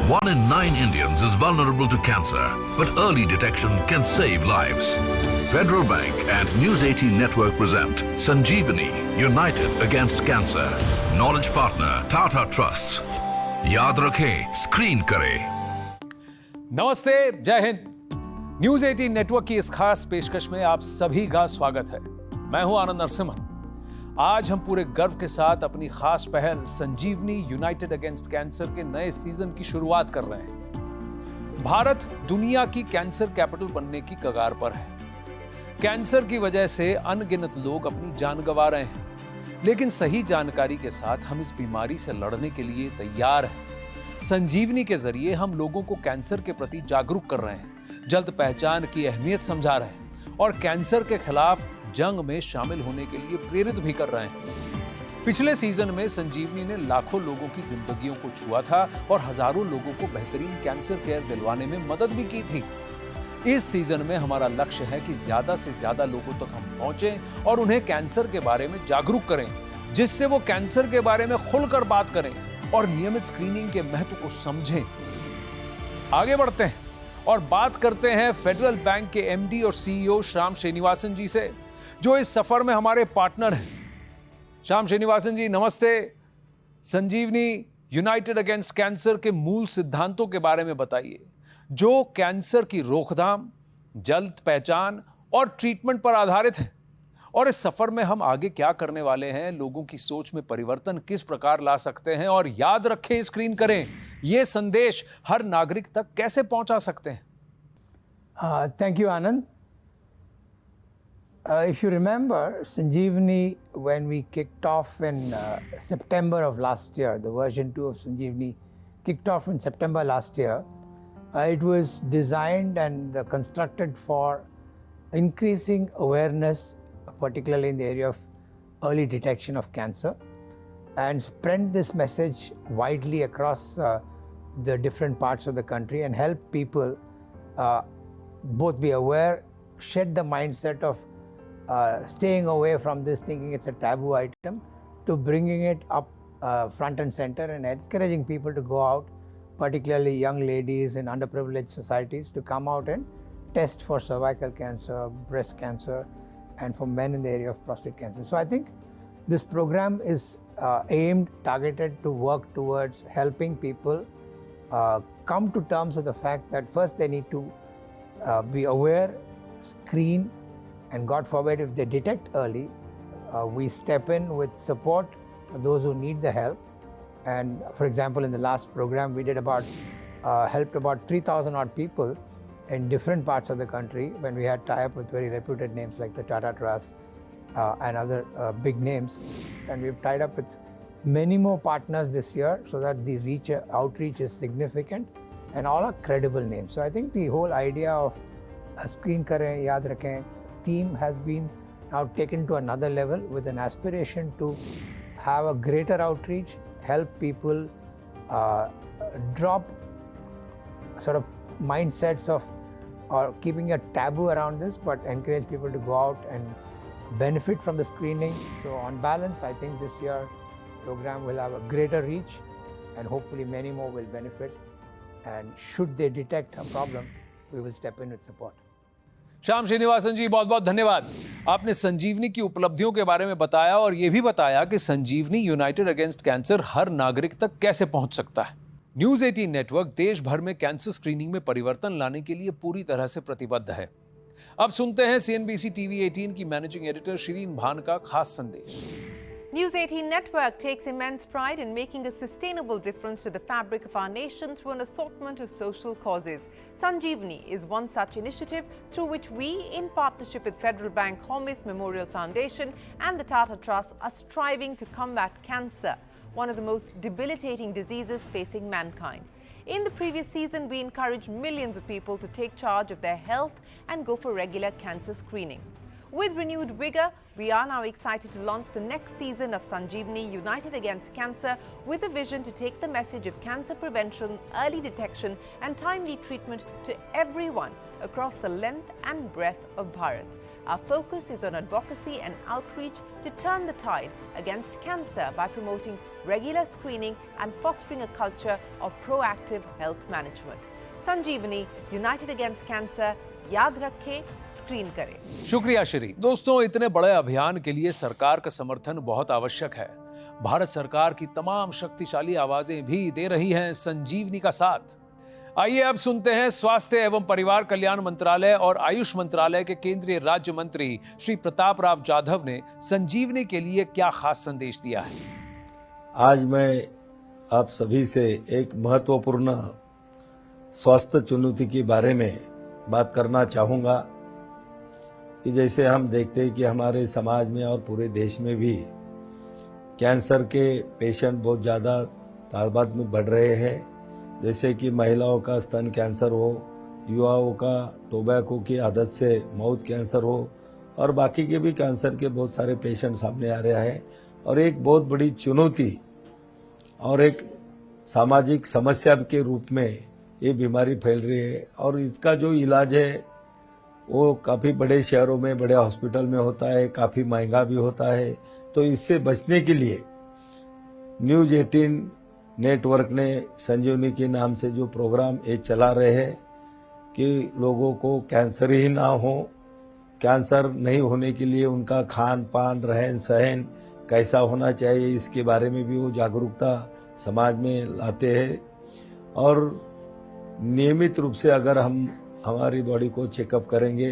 1 in 9 Indians is vulnerable to cancer, but early detection can save lives. Federal Bank and News 18 Network present Sanjeevani, United Against Cancer. Knowledge partner Tata Trusts. याद रखें, screen करें. नमस्ते, जय Hind. News 18 network की इस खास पेशकश में आप सभी का स्वागत है. मैं हूं आनंद नरसिम्हा. आज हम पूरे गर्व के साथ अपनी खास पहल संजीवनी यूनाइटेड अगेंस्ट कैंसर के नए सीजन की शुरुआत कर रहे हैं. भारत दुनिया की कैंसर कैपिटल बनने की कगार पर है. कैंसर की वजह से अनगिनत लोग अपनी जान गंवा रहे हैं, लेकिन सही जानकारी के साथ हम इस बीमारी से लड़ने के लिए तैयार हैं. संजीवनी के जरिए हम लोगों को कैंसर के प्रति जागरूक कर रहे हैं, जल्द पहचान की अहमियत समझा रहे हैं और कैंसर के खिलाफ जंग में शामिल होने के लिए प्रेरित भी कर रहे हैं. पिछले सीजन में संजीवनी ने लाखों लोगों की जिंदगियों को छुआ था और हजारों लोगों को बेहतरीन कैंसर केयर दिलवाने में मदद भी की थी. इस सीजन में हमारा लक्ष्य है कि ज्यादा से ज्यादा लोगों तक हम पहुंचें और उन्हें कैंसर के बारे में जागरूक करें, जिससे वो कैंसर के बारे में खुलकर बात करें और नियमित स्क्रीनिंग के महत्व को समझें. आगे बढ़ते हैं और बात करते हैं फेडरल बैंक के एमडी और सीईओ श्याम श्रीनिवासन जी से, जो इस सफर में हमारे पार्टनर हैं. श्याम श्रीनिवासन जी, नमस्ते. संजीवनी यूनाइटेड अगेंस्ट कैंसर के मूल सिद्धांतों के बारे में बताइए, जो कैंसर की रोकथाम, जल्द पहचान और ट्रीटमेंट पर आधारित है. और इस सफर में हम आगे क्या करने वाले हैं, लोगों की सोच में परिवर्तन किस प्रकार ला सकते हैं और याद रखें, स्क्रीन करें, ये संदेश हर नागरिक तक कैसे पहुंचा सकते हैं. Thank you, Anand. If you remember, Sanjeevani, when we kicked off in September of last year, the version 2 of Sanjeevani kicked off in September last year, it was designed and constructed for increasing awareness, particularly in the area of early detection of cancer, and spread this message widely across the different parts of the country and help people both be aware, shed the mindset of staying away from this, thinking it's a taboo item, to bringing it up front and center and encouraging people to go out, particularly young ladies in underprivileged societies, to come out and test for cervical cancer, breast cancer, and for men in the area of prostate cancer. So I think this program is aimed, targeted to work towards helping people come to terms with the fact that first they need to be aware, screen, and God forbid if they detect early, we step in with support for those who need the help. And for example, in the last program, we did helped about 3,000 odd people in different parts of the country when we had tie-up with very reputed names like the Tata Trust and other big names. And we've tied up with many more partners this year so that the outreach is significant and all are credible names. So I think the whole idea of screen kare, yaad rakhein theme has been now taken to another level with an aspiration to have a greater outreach, help people drop sort of mindsets of or keeping a taboo around this, but encourage people to go out and benefit from the screening. So on balance, I think this year program will have a greater reach and hopefully many more will benefit. And should they detect a problem, we will step in with support. Shyam Srinivasan जी, बहुत बहुत धन्यवाद. आपने संजीवनी की उपलब्धियों के बारे में बताया और यह भी बताया कि संजीवनी यूनाइटेड अगेंस्ट कैंसर हर नागरिक तक कैसे पहुंच सकता है. न्यूज 18 नेटवर्क देश भर में कैंसर स्क्रीनिंग में परिवर्तन लाने के लिए पूरी तरह से प्रतिबद्ध है. अब सुनते हैं सीएनबीसी टीवी 18 की मैनेजिंग एडिटर शिरीन भान का खास संदेश. News 18 Network takes immense pride in making a sustainable difference to the fabric of our nation through an assortment of social causes. Sanjeevani is one such initiative through which we, in partnership with Federal Bank Homis Memorial Foundation and the Tata Trust, are striving to combat cancer, one of the most debilitating diseases facing mankind. In the previous season, we encouraged millions of people to take charge of their health and go for regular cancer screenings. With renewed vigor, we are now excited to launch the next season of Sanjeevani United Against Cancer with a vision to take the message of cancer prevention, early detection and timely treatment to everyone across the length and breadth of Bharat. Our focus is on advocacy and outreach to turn the tide against cancer by promoting regular screening and fostering a culture of proactive health management. Sanjeevani, United Against Cancer, याद रखें, screen करें। शुक्रिया श्री। दोस्तों, इतने बड़े अभियान के लिए सरकार का समर्थन बहुत आवश्यक है। भारत सरकार की तमाम शक्तिशाली आवाजें भी दे रही हैं संजीवनी का साथ। आइए अब सुनते हैं स्वास्थ्य एवं परिवार कल्याण मंत्रालय और आयुष मंत्रालय के केंद्रीय राज्य मंत्री श्री प्रताप राव जाधव ने संजीवनी के लिए क्या खास संदेश दिया है। आज मैं आप सभी से एक महत्वपूर्ण स्वास्थ्य चुनौती के बारे में बात करना चाहूँगा कि जैसे हम देखते हैं कि हमारे समाज में और पूरे देश में भी कैंसर के पेशेंट बहुत ज़्यादा तादाद में बढ़ रहे हैं। जैसे कि महिलाओं का स्तन कैंसर हो, युवाओं का टोबैको की आदत से मौत कैंसर हो और बाकी के भी कैंसर के बहुत सारे पेशेंट सामने आ रहा है और एक बहुत बड़ी चुनौती और एक सामाजिक समस्या के रूप में ये बीमारी फैल रही है। और इसका जो इलाज है वो काफ़ी बड़े शहरों में बड़े हॉस्पिटल में होता है, काफ़ी महंगा भी होता है। तो इससे बचने के लिए न्यूज़ 18 नेटवर्क ने संजीवनी के नाम से जो प्रोग्राम ये चला रहे हैं कि लोगों को कैंसर ही ना हो, कैंसर नहीं होने के लिए उनका खान पान रहन सहन कैसा होना चाहिए, इसके बारे में भी वो जागरूकता समाज में लाते हैं। और नियमित रूप से अगर हम हमारी बॉडी को चेकअप करेंगे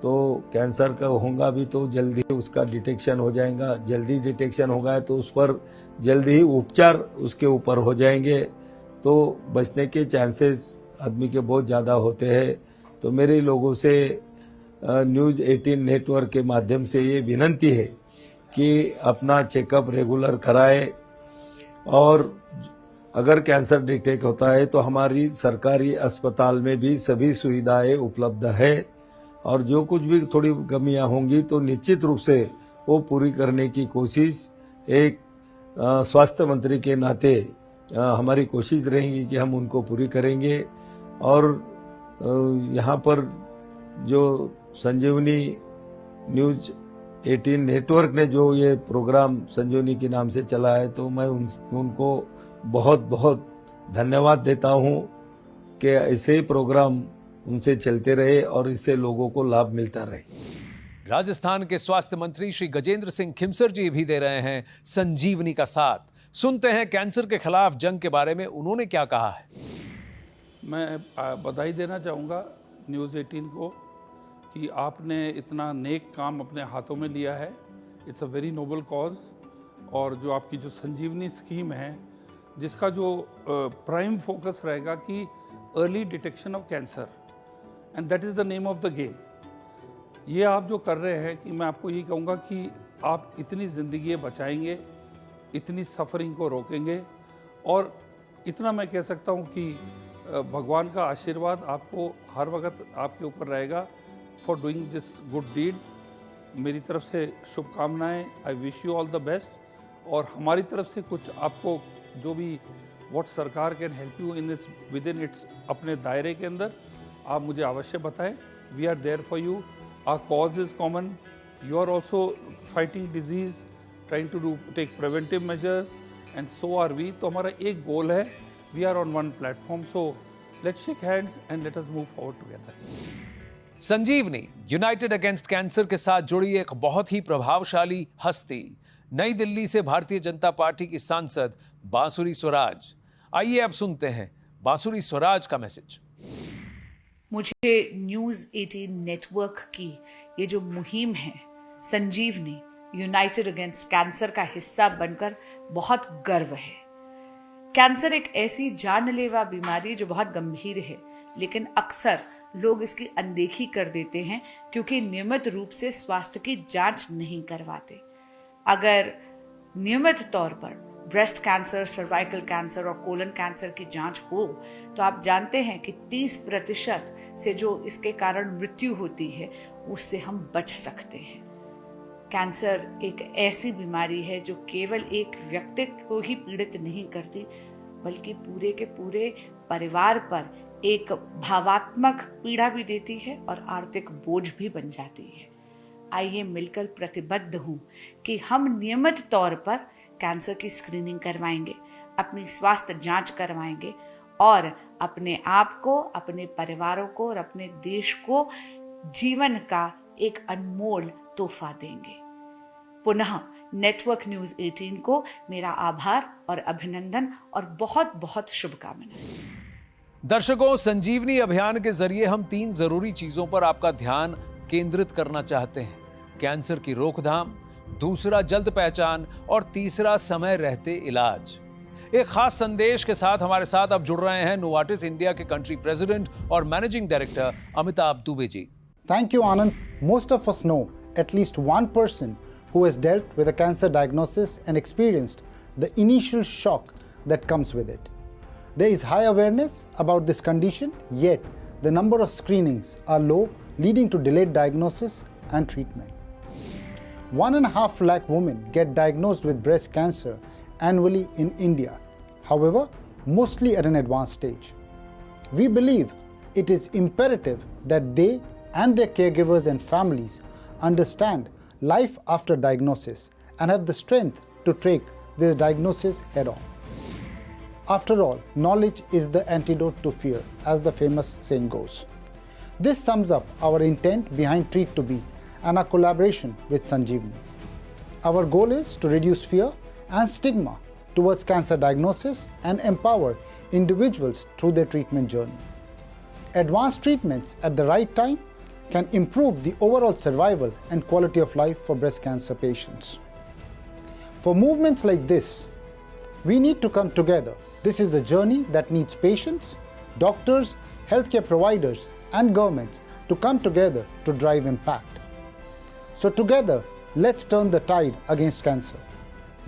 तो कैंसर का होगा भी तो जल्दी उसका डिटेक्शन हो जाएगा। जल्दी डिटेक्शन होगा तो उस पर जल्दी ही उपचार उसके ऊपर हो जाएंगे, तो बचने के चांसेस आदमी के बहुत ज़्यादा होते हैं। तो मेरे लोगों से न्यूज़ 18 नेटवर्क के माध्यम से ये विनंती है कि अपना चेकअप रेगुलर कराए और अगर कैंसर डिटेक्ट होता है तो हमारी सरकारी अस्पताल में भी सभी सुविधाएं उपलब्ध है और जो कुछ भी थोड़ी कमियां होंगी तो निश्चित रूप से वो पूरी करने की कोशिश एक स्वास्थ्य मंत्री के नाते हमारी कोशिश रहेगी कि हम उनको पूरी करेंगे। और यहाँ पर जो संजीवनी न्यूज़ 18 नेटवर्क ने जो ये प्रोग्राम संजीवनी के नाम से चला है तो मैं उनको बहुत बहुत धन्यवाद देता हूँ कि ऐसे ही प्रोग्राम उनसे चलते रहे और इससे लोगों को लाभ मिलता रहे। राजस्थान के स्वास्थ्य मंत्री श्री गजेंद्र सिंह खिमसर जी भी दे रहे हैं संजीवनी का साथ। सुनते हैं कैंसर के खिलाफ जंग के बारे में उन्होंने क्या कहा है। मैं बधाई देना चाहूँगा न्यूज़ 18 को कि आपने इतना नेक काम अपने हाथों में लिया है। It's a very noble cause. और जो आपकी जो संजीवनी स्कीम है जिसका जो प्राइम फोकस रहेगा कि early detection of cancer and that is the name of the game. ये आप जो कर रहे हैं कि मैं आपको ये कहूँगा कि आप इतनी ज़िंदगी बचाएंगे, इतनी सफरिंग को रोकेंगे और इतना मैं कह सकता हूँ कि भगवान का आशीर्वाद आपको हर वक्त आपके ऊपर रहेगा for doing this good deed. मेरी तरफ से शुभकामनाएं। I wish you all the best. और हमारी तरफ से कुछ आपको जो भी व्हाट सरकार can help you in this with in its अपने दायरे के अंदर आप मुझे अवश्य बताएं। We are there for you. Our cause is common. You are also fighting disease, trying to do take preventive measures and so are we. तो हमारा एक गोल है, we are on one platform. So let's shake hands and let us move forward together. Sanjeevani united against cancer के साथ जुड़ी एक बहुत ही प्रभावशाली हस्ती, नई दिल्ली से भारतीय जनता पार्टी की सांसद बांसुरी स्वराज। आइए अब सुनते हैं बांसुरी स्वराज का मैसेज। मुझे न्यूज़ 18 नेटवर्क की ये जो मुहिम है संजीवनी यूनाइटेड अगेंस्ट कैंसर का हिस्सा बनकर बहुत गर्व है। कैंसर एक ऐसी जानलेवा बीमारी जो बहुत गंभीर है, लेकिन अक्सर लोग इसकी अनदेखी कर देते हैं क्योंकि नियमित रूप से स्वास्थ्य की जांच नहीं करवाते। अगर नियमित तौर पर ब्रेस्ट कैंसर, सर्वाइकल कैंसर और कोलन कैंसर की जांच हो तो आप जानते हैं कि 30% से जो इसके कारण मृत्यु होती है उससे हम बच सकते हैं। कैंसर एक ऐसी बीमारी है जो केवल एक व्यक्ति को ही पीड़ित नहीं करती, बल्कि पूरे के पूरे परिवार पर एक भावात्मक पीड़ा भी देती है और आर्थिक बोझ भी बन जाती है। आइए मिलकर प्रतिबद्ध हूँ कि हम नियमित तौर पर कैंसर की स्क्रीनिंग करवाएंगे, अपनी स्वास्थ्य जांच करवाएंगे और अपने आप को, अपने परिवारों को और अपने देश को जीवन का एक अनमोल तोहफा देंगे। पुनः नेटवर्क न्यूज़ 18 को मेरा आभार और अभिनंदन और बहुत बहुत शुभकामनाएं। दर्शकों, संजीवनी अभियान के जरिए हम 3 जरूरी चीजों पर आपका ध्यान केंद्रित करना चाहते हैं: कैंसर की रोकथाम, दूसरा जल्द पहचान और तीसरा समय रहते इलाज। एक खास संदेश के साथ हमारे साथ अब जुड़ रहे हैं नोवार्टिस इंडिया के कंट्री प्रेसिडेंट और managing director Amitabh Dubey ji. Thank you, Anand. Most of us know at least one person who has dealt with a cancer diagnosis and experienced the initial shock that comes with it. There is high awareness about this condition, yet the number of screenings are low, leading to delayed diagnosis and treatment. 1.5 lakh women get diagnosed with breast cancer annually in India, however, mostly at an advanced stage. We believe it is imperative that they and their caregivers and families understand life after diagnosis and have the strength to take this diagnosis head on. After all, knowledge is the antidote to fear, as the famous saying goes. This sums up our intent behind Treat to Be and our collaboration with Sanjeevani. Our goal is to reduce fear and stigma towards cancer diagnosis and empower individuals through their treatment journey. Advanced treatments at the right time can improve the overall survival and quality of life for breast cancer patients. For movements like this, we need to come together. This is a journey that needs patients, doctors, healthcare providers, and governments to come together to drive impact. So together, let's turn the tide against cancer.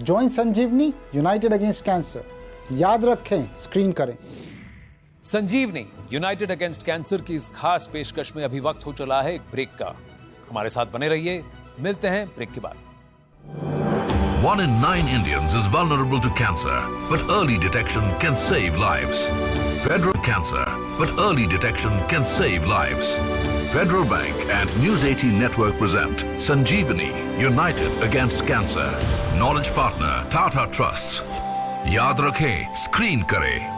Join Sanjeevani, United Against Cancer. याद रखें, screen करें। संजीवनी united against cancer की इस खास पेशकश में अभी वक्त हो चला है एक ब्रेक का। हमारे साथ बने रहिए, मिलते हैं ब्रेक के बाद। 1 in 9 Indians is vulnerable to cancer, but early detection can save lives. Federal Cancer, but early detection can save lives. Federal Bank and News 18 Network present Sanjeevani, United Against Cancer. Knowledge partner Tata Trusts. याद रखें, screen करें।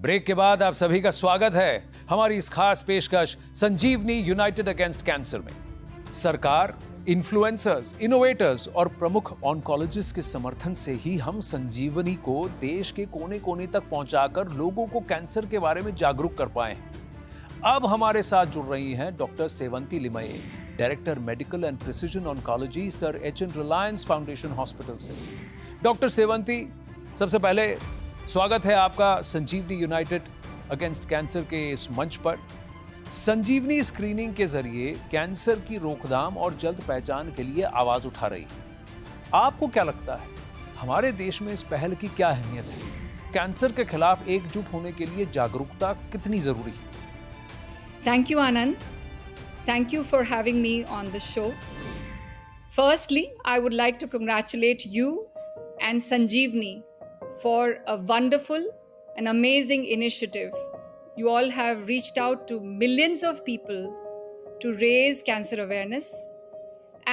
Break के बाद आप सभी का स्वागत है हमारी इस खास पेशकश संजीवनी यूनाइटेड अगेंस्ट कैंसर में। सरकार, इन्फ्लुएंसर्स, इनोवेटर्स और प्रमुख ऑन्कोलॉजिस्ट के समर्थन से ही हम संजीवनी को देश के कोने कोने तक पहुंचाकर लोगों को कैंसर के बारे में जागरूक कर पाए हैं। अब हमारे साथ जुड़ रही हैं doctor Sevanti Limaye, director medical and precision oncology, sir H.N.. Reliance foundation hospital से। डॉक्टर सेवंती, सबसे पहले स्वागत है आपका संजीवनी यूनाइटेड अगेंस्ट कैंसर के इस मंच पर। संजीवनी स्क्रीनिंग के जरिए कैंसर की रोकथाम और जल्द पहचान के लिए आवाज उठा रही है। आपको क्या लगता है, हमारे देश में इस पहल की क्या अहमियत है? कैंसर के खिलाफ एकजुट होने के लिए जागरूकता कितनी जरूरी है? Thank you, Anand. Thank you for having me on the show. Firstly, I would like to congratulate you and Sanjeevani for a wonderful and amazing initiative. You all have reached out to millions of people to raise cancer awareness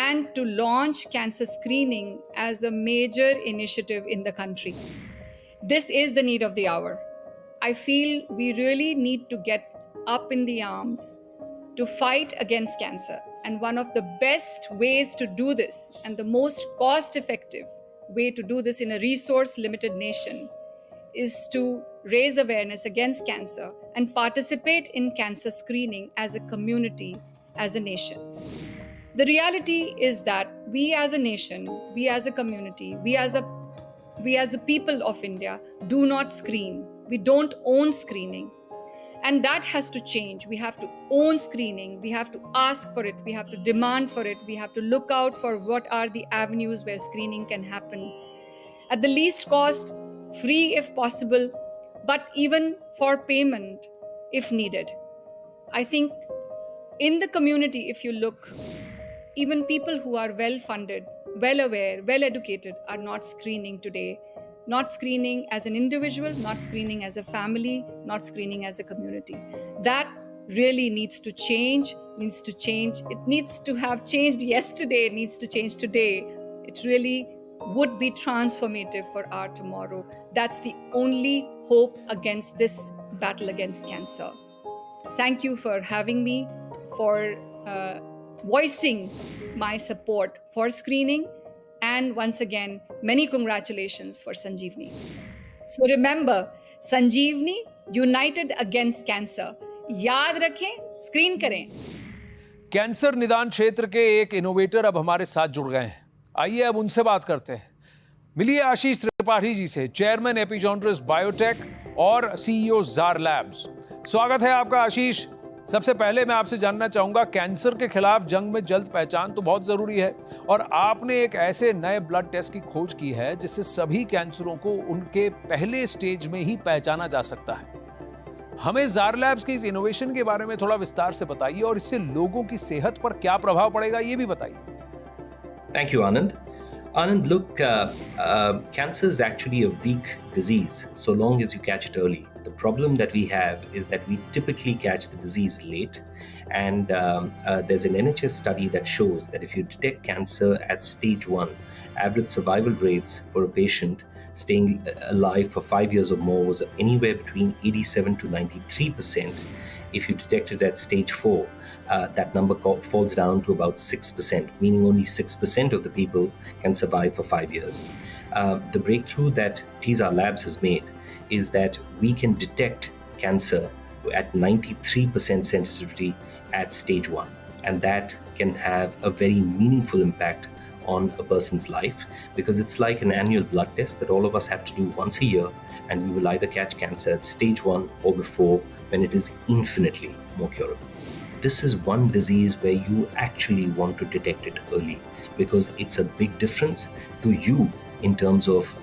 and to launch cancer screening as a major initiative in the country. This is the need of the hour. I feel we really need to get up in the arms to fight against cancer. And one of the best ways to do this, and the most cost-effective way to do this in a resource-limited nation, is to raise awareness against cancer and participate in cancer screening as a community, as a nation. The reality is that we as a nation, we as a community, we as the people of India do not screen. We don't own screening. And that has to change. We have to own screening. We have to ask for it. We have to demand for it. We have to look out for what are the avenues where screening can happen. At the least cost, free if possible, but even for payment if needed. I think in the community, if you look, even people who are well funded, well aware, well educated are not screening today. Not screening as an individual, not screening as a family, not screening as a community. That really needs to change. It needs to have changed yesterday, it needs to change today. It really would be transformative for our tomorrow. That's the only hope against this battle against cancer. Thank you for having me, for voicing my support for screening, and once again, many congratulations for Sanjeevni. So remember, Sanjeevni, united against cancer. याद रखें, screen करें. Cancer निदान क्षेत्र के एक innovator अब हमारे साथ जुड़ गए हैं. आइए अब उनसे बात करते हैं. मिलिए आशीष त्रिपाठी जी से, चेयरमैन एपिजॉन्ड्रस बायोटेक और सीईओ जार लैब्स. स्वागत है आपका आशीष. सबसे पहले मैं आपसे जानना चाहूंगा, कैंसर के खिलाफ जंग में जल्द पहचान तो बहुत जरूरी है, और आपने एक ऐसे नए ब्लड टेस्ट की खोज की है जिससे सभी कैंसरों को उनके पहले स्टेज में ही पहचाना जा सकता है. हमें जार लैब्स के इस इनोवेशन के बारे में थोड़ा विस्तार से बताइए, और इससे लोगों की सेहत पर क्या प्रभाव पड़ेगा ये भी बताइए. Thank you, Anand. Anand, look, cancer is actually a weak disease so long as you catch it early. The problem that we have is that we typically catch the disease late, and there's an NHS study that shows that if you detect cancer at stage 1, average survival rates for a patient staying alive for 5 years or more was anywhere between 87 to 93%. If you detect it at stage 4, that number falls down to about 6%, meaning only 6% of the people can survive for 5 years. The breakthrough that TZAR Labs has made is that we can detect cancer at 93% sensitivity at stage 1, and that can have a very meaningful impact on a person's life, because it's like an annual blood test that all of us have to do once a year, and we will either catch cancer at stage 1 or before, when it is infinitely more curable. This is one disease where you actually want to detect it early, because it's a big difference to you in terms of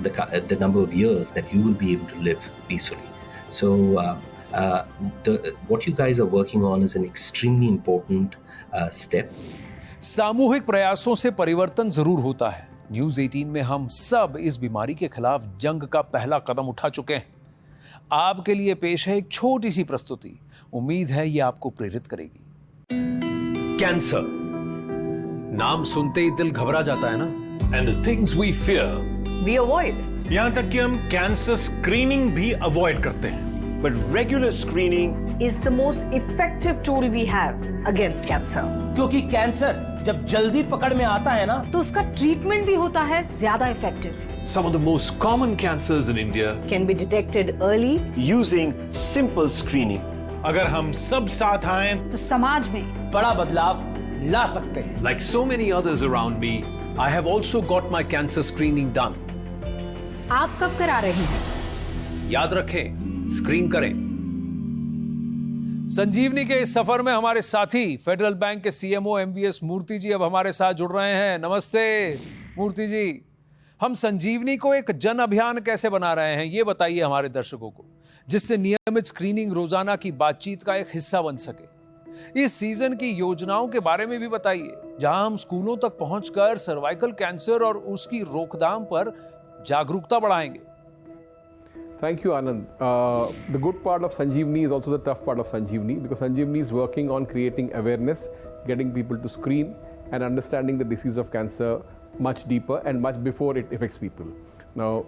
the number of years that you will be able to live peacefully. So what you guys are working on is an extremely important step. सामूहिक प्रयासों से परिवर्तन जरूर होता है. News 18 में हम सब इस बीमारी के खिलाफ जंग का पहला कदम उठा चुके हैं. आपके लिए पेश है एक छोटी सी प्रस्तुति. उम्मीद है ये आपको प्रेरित करेगी. कैंसर, नाम सुनते ही दिल घबरा जाता है ना. And the things we fear we avoid. यहां तक कि हम कैंसर स्क्रीनिंग भी अवॉइड करते हैं. But regular screening is the most effective tool we have against cancer. क्योंकि कैंसर जब जल्दी पकड़ में आता है ना, तो उसका ट्रीटमेंट भी होता है ज्यादा effective. Some of the most common cancers in India can be detected early using simple screening. अगर हम सब साथ आएं, तो समाज में बड़ा बदलाव ला सकते हैं. Like so many others around me, I have also got my cancer screening done. आप कब करा रहे हैं? याद रखें, स्क्रीन करें. संजीवनी के इस सफर में हमारे साथी फेडरल बैंक के सीएमओ एमवीएस मूर्ति जी अब हमारे साथ जुड़ रहे हैं. नमस्ते मूर्ति जी. हम संजीवनी को एक जन अभियान कैसे बना रहे हैं ये बताइए हमारे दर्शकों को, जिससे नियमित स्क्रीनिंग रोजाना की बातचीत का एक हिस्सा बन सके. इस सीजन की योजनाओं के बारे में भी बताइए, जहां हम स्कूलों तक पहुंचकर सर्वाइकल कैंसर और उसकी रोकथाम पर जागरूकता बढ़ाएंगे. Thank you, Anand. The good part of Sanjeevni is also the tough part of Sanjeevni, because Sanjeevni is working on creating awareness, getting people to screen, and understanding the disease of cancer much deeper and much before it affects people. Now,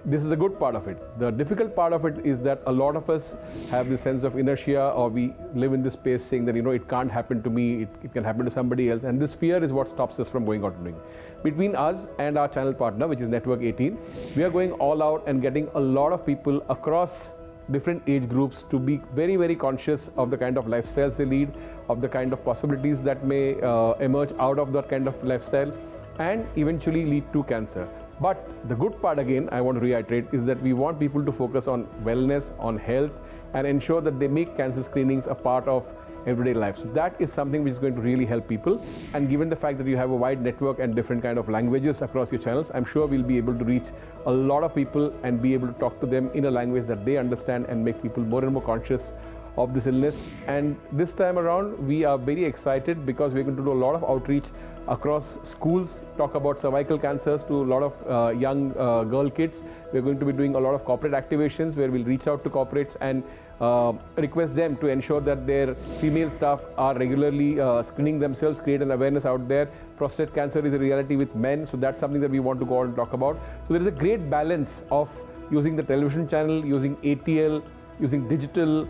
this is a good part of it. The difficult part of it is that a lot of us have this sense of inertia, or we live in this space saying that, it can't happen to me, it can happen to somebody else, and this fear is what stops us from going out and doing. Between us and our channel partner, which is Network 18, we are going all out and getting a lot of people across different age groups to be very, very conscious of the kind of lifestyles they lead, of the kind of possibilities that may emerge out of that kind of lifestyle, and eventually lead to cancer. But the good part, again, I want to reiterate, is that we want people to focus on wellness, on health, and ensure that they make cancer screenings a part of everyday life. So that is something which is going to really help people. And given the fact that you have a wide network and different kind of languages across your channels, I'm sure we'll be able to reach a lot of people and be able to talk to them in a language that they understand, and make people more and more conscious of this illness. And this time around, we are very excited because we're going to do a lot of outreach across schools, talk about cervical cancers to a lot of young girl kids. We're going to be doing a lot of corporate activations where we'll reach out to corporates and request them to ensure that their female staff are regularly screening themselves, create an awareness out there. Prostate cancer is a reality with men, so that's something that we want to go out and talk about. So there is a great balance of using the television channel, using ATL, using digital,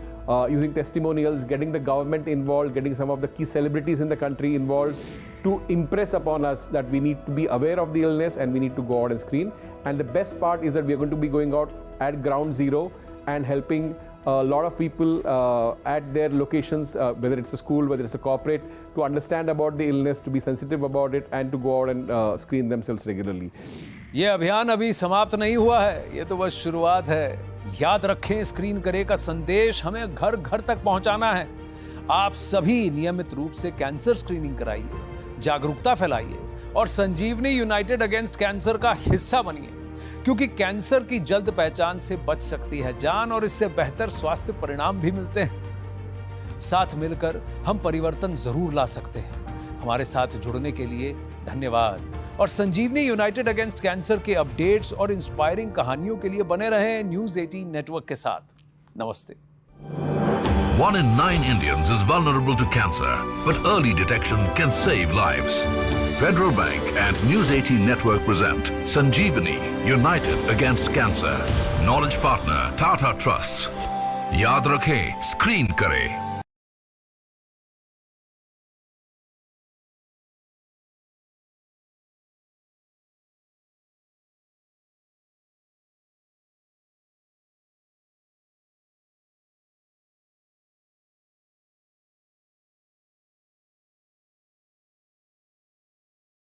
using testimonials, getting the government involved, getting some of the key celebrities in the country involved to impress upon us that we need to be aware of the illness and we need to go out and screen. And the best part is that we are going to be going out at ground zero and helping a lot of people at their locations, whether it's a school, whether it's a corporate, to understand about the illness, to be sensitive about it and to go out and screen themselves regularly. ये अभियान अभी समाप्त नहीं हुआ है, ये तो बस शुरुआत है। याद रखें, स्क्रीन करे का संदेश हमें घर घर तक पहुंचाना है। आप सभी नियमित रूप से कैंसर स्क्रीनिंग कराइए, जागरूकता फैलाइए और संजीवनी यूनाइटेड अगेंस्ट कैंसर का हिस्सा बनिए, क्योंकि कैंसर की जल्द पहचान से बच सकती है जान और इससे बेहतर स्वास्थ्य परिणाम भी मिलते हैं। साथ मिलकर हम परिवर्तन जरूर ला सकते हैं। हमारे साथ जुड़ने के लिए धन्यवाद और संजीवनी यूनाइटेड अगेंस्ट कैंसर के अपडेट्स और इंस्पायरिंग कहानियों के लिए बने रहें न्यूज़ 18 नेटवर्क के साथ। नमस्ते। 1 in 9 Indians is vulnerable to cancer, but early detection can save lives. Federal Bank and News 18 Network present Sanjeevani, United Against Cancer. Knowledge partner Tata Trusts. याद रखें, स्क्रीन करें।